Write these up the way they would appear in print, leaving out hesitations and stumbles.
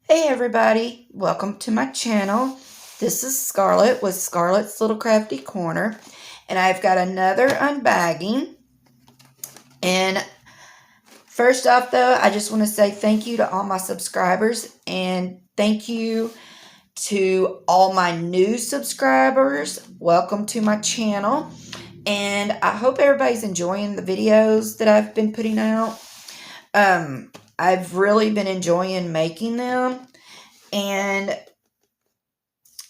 Hey everybody, welcome to my channel. This is Scarlett with Scarlett's Little Crafty Corner, and I've got another unbagging. And first off though, I just want to say thank you to all my subscribers, and thank you to all my new subscribers. Welcome to my channel, and I hope everybody's enjoying the videos that I've been putting out. I've really been enjoying making them, and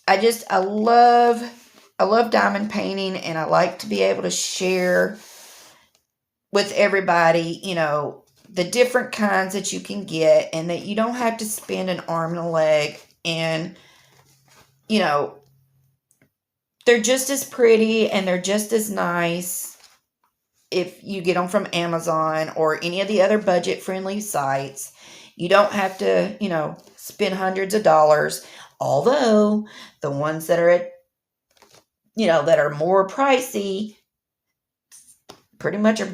I love diamond painting, and I like to be able to share with everybody, the different kinds that you can get, and that you don't have to spend an arm and a leg, and they're just as pretty and they're just as nice if you get them from Amazon or any of the other budget-friendly sites. You don't have to, spend hundreds of dollars. Although the ones that are at, that are more pricey, pretty much are,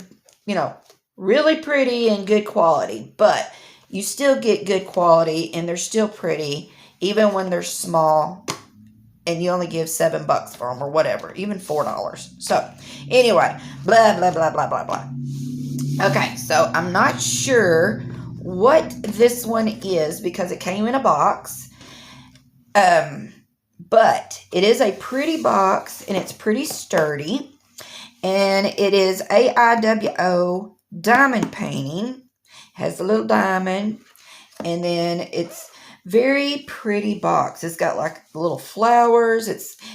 really pretty and good quality. But you still get good quality and they're still pretty, even when they're small and you only give $7 for them or whatever, even $4. So anyway, blah, blah, blah, blah, blah, blah. Okay, so I'm not sure what this one is because it came in a box. But it is a pretty box and it's pretty sturdy. And it is AIWO diamond painting. It has a little diamond. And then it's very pretty box. It's got like little flowers.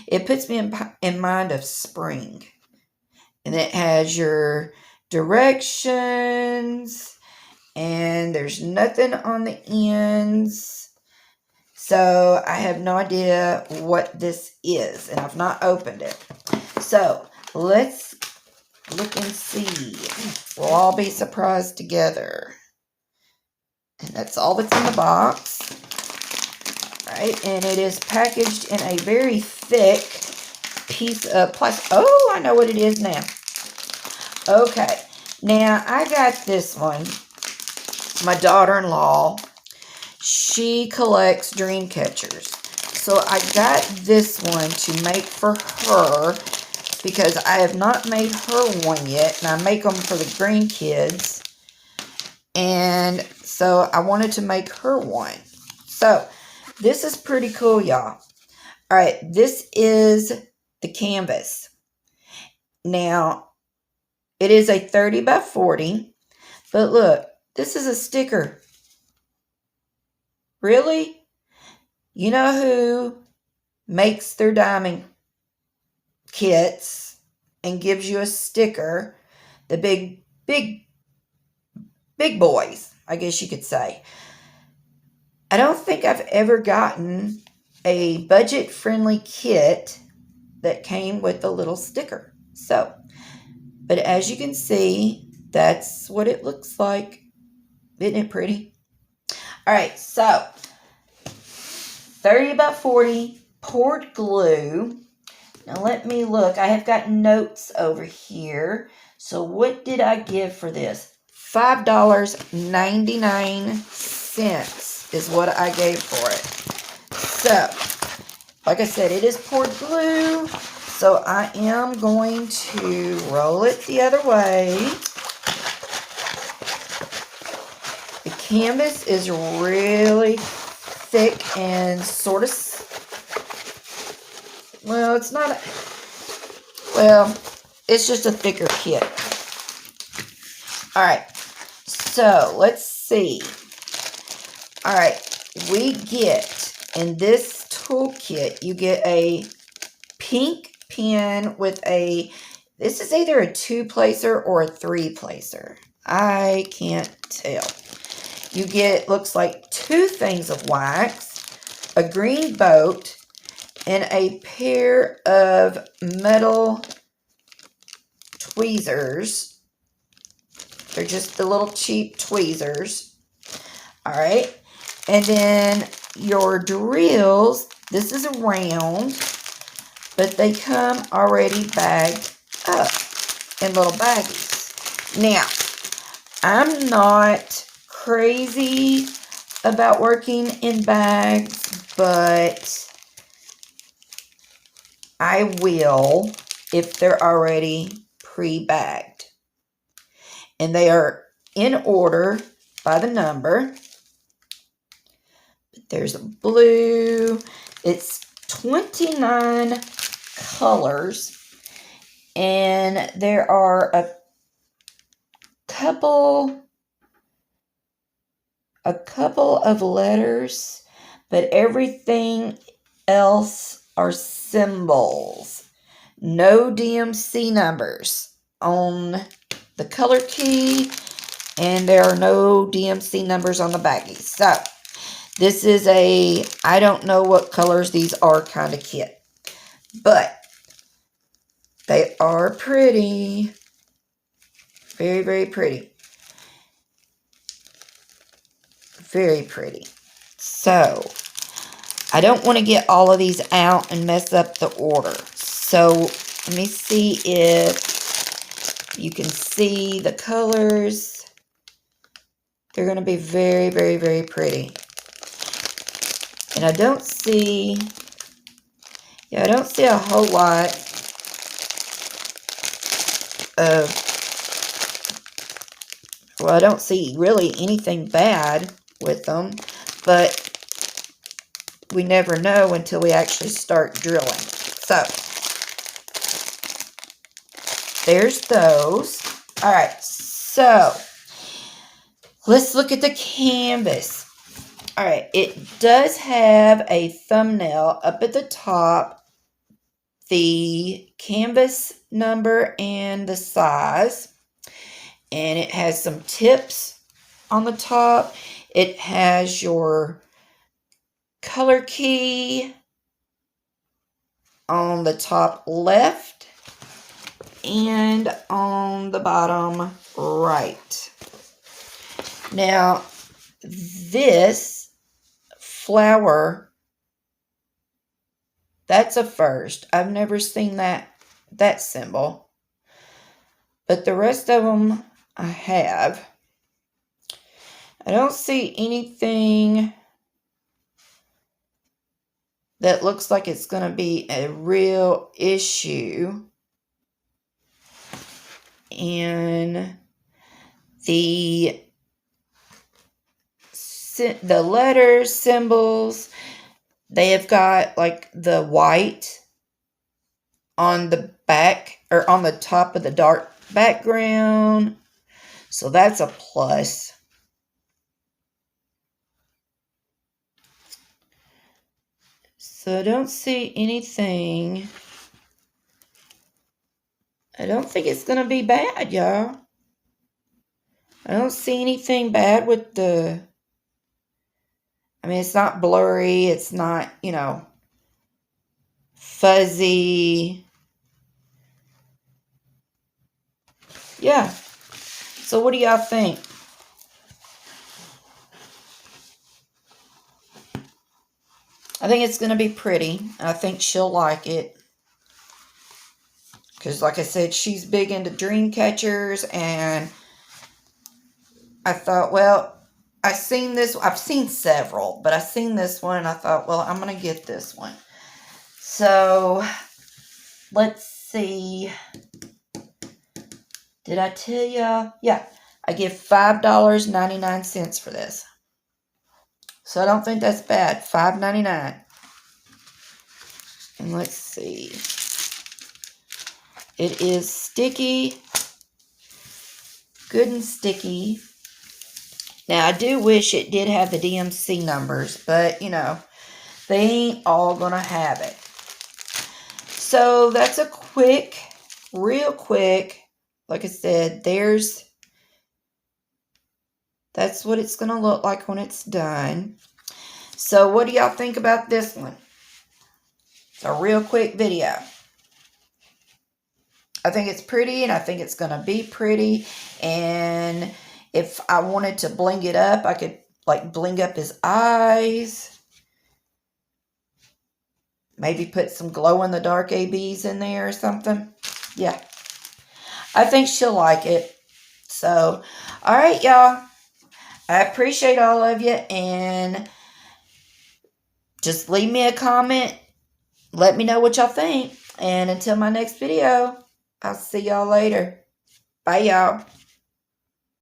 It puts me in mind of spring. And it has your directions. And there's nothing on the ends. So I have no idea what this is. And I've not opened it. So let's look and see. We'll all be surprised together. And that's all that's in the box. Right, and it is packaged in a very thick piece of plastic. Oh, I know what it is now. Okay, now I got this one. My daughter-in-law, she collects dream catchers. So I got this one to make for her because I have not made her one yet. And I make them for the grandkids. And so I wanted to make her one. So this is pretty cool, y'all. All right, this is the canvas. Now, it is a 30 by 40. But look, this is a sticker. Really? You know who makes their diamond kits and gives you a sticker? The big boys, I guess you could say. I don't think I've ever gotten a budget-friendly kit that came with a little sticker. So, but as you can see, that's what it looks like. Isn't it pretty? All right, so 30 by 40 poured glue. Now let me look. I have got notes over here. So what did I give for this? $5.99 is what I gave for it. So, like I said, it is poured glue. So I am going to roll it the other way. The canvas is really thick and sort of, well, it's not, well, it's just a thicker kit. All right, so let's see. All right, we get, in this toolkit, you get a pink pen with this is either a 2-placer or a 3-placer. I can't tell. You get, looks like 2 things of wax, a green boat, and a pair of metal tweezers. They're just the little cheap tweezers. All right. And then your drills, this is a round, but they come already bagged up in little baggies. Now, I'm not crazy about working in bags, but I will if they're already pre-bagged. And they are in order by the number. There's a blue. It's 29 colors. And there are a couple of letters, but everything else are symbols. No DMC numbers on the color key, and there are no DMC numbers on the baggies. So this is a I don't know what colors these are kind of kit, but they are pretty. Very, very pretty. Very pretty. So I don't want to get all of these out and mess up the order. So let me see if you can see the colors. They're going to be very, very, very pretty. And I don't see a whole lot of, well, I don't see really anything bad with them, but we never know until we actually start drilling. So there's those. All right, so let's look at the canvas. All right, it does have a thumbnail up at the top, the canvas number and the size, and it has some tips on the top. It has your color key on the top left and on the bottom right. Now, this flower, that's a first. I've never seen that symbol. But the rest of them I have. I don't see anything that looks like it's going to be a real issue. And the letters, symbols, they have got like the white on the back or on the top of the dark background. So that's a plus. So I don't see anything. I don't think it's going to be bad, y'all. I don't see anything bad with the, I mean, it's not blurry. It's not, fuzzy. Yeah. So what do y'all think? I think it's going to be pretty. I think she'll like it. Because like I said, she's big into dream catchers. And I thought, well, I've seen several. But I've seen this one. And I thought, well, I'm going to get this one. So, let's see. Did I tell y'all? Yeah. I give $5.99 for this. So I don't think that's bad. $5.99. And let's see. It is sticky. Good and sticky. Now, I do wish it did have the DMC numbers. But, they ain't all going to have it. So that's a real quick. Like I said, that's what it's going to look like when it's done. So what do y'all think about this one? It's a real quick video. I think it's pretty, and I think it's going to be pretty. And if I wanted to bling it up, I could bling up his eyes. Maybe put some glow-in-the-dark ABs in there or something. Yeah. I think she'll like it. So, all right, y'all. I appreciate all of you, and just leave me a comment. Let me know what y'all think. And until my next video, I'll see y'all later. Bye, y'all.